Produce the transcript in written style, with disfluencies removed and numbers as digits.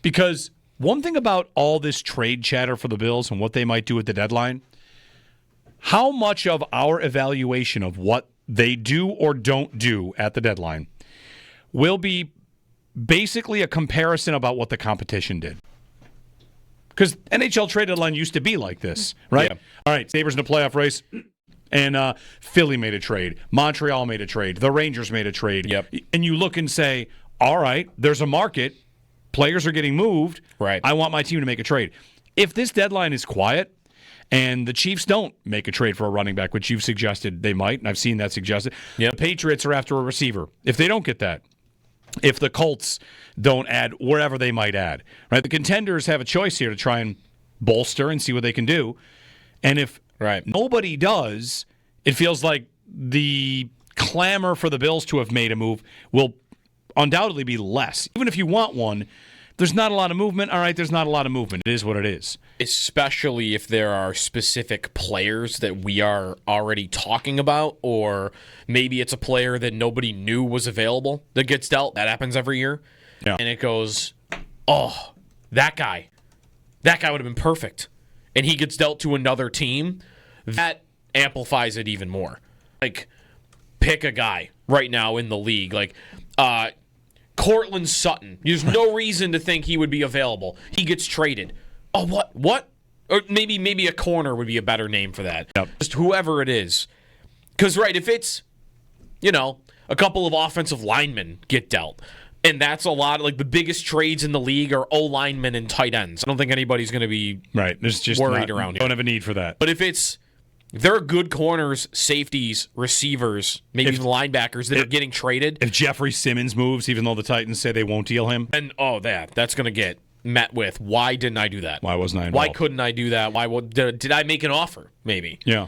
Because one thing about all this trade chatter for the Bills and what they might do at the deadline, how much of our evaluation of what they do or don't do at the deadline will be basically a comparison about what the competition did. Because NHL trade deadline used to be like this, right? Yeah. All right, Sabres in the playoff race, and Philly made a trade. Montreal made a trade. The Rangers made a trade. Yep. And you look and say, all right, there's a market. Players are getting moved. Right. I want my team to make a trade. If this deadline is quiet and the Chiefs don't make a trade for a running back, which you've suggested they might, and I've seen that suggested, Yep. the Patriots are after a receiver. If they don't get that, if the Colts don't add wherever they might add, right? The contenders have a choice here to try and bolster and see what they can do. And if nobody does, it feels like the clamor for the Bills to have made a move will undoubtedly be less. Even if you want one, there's not a lot of movement. All right, there's not a lot of movement. It is what it is. Especially if there are specific players that we are already talking about, or maybe it's a player that nobody knew was available that gets dealt. That happens every year. Yeah. And it goes, oh, that guy would have been perfect. And he gets dealt to another team. That amplifies it even more. Like, pick a guy right now in the league. Like, Cortland Sutton. There's no reason to think he would be available. He gets traded. Oh, what? Or maybe a corner would be a better name for that. Yep. Just whoever it is. Because, if it's, a couple of offensive linemen get dealt, and that's a lot, like the biggest trades in the league are O-linemen and tight ends. I don't think anybody's going to be There's just worried around here. Don't have a need for that. But if there are good corners, safeties, receivers, maybe even linebackers that are getting traded. If Jeffrey Simmons moves, even though the Titans say they won't deal him, And that's going to get met with, why didn't I do that? why wasn't I involved? Why couldn't I do that? Did I make an offer? Maybe. Yeah.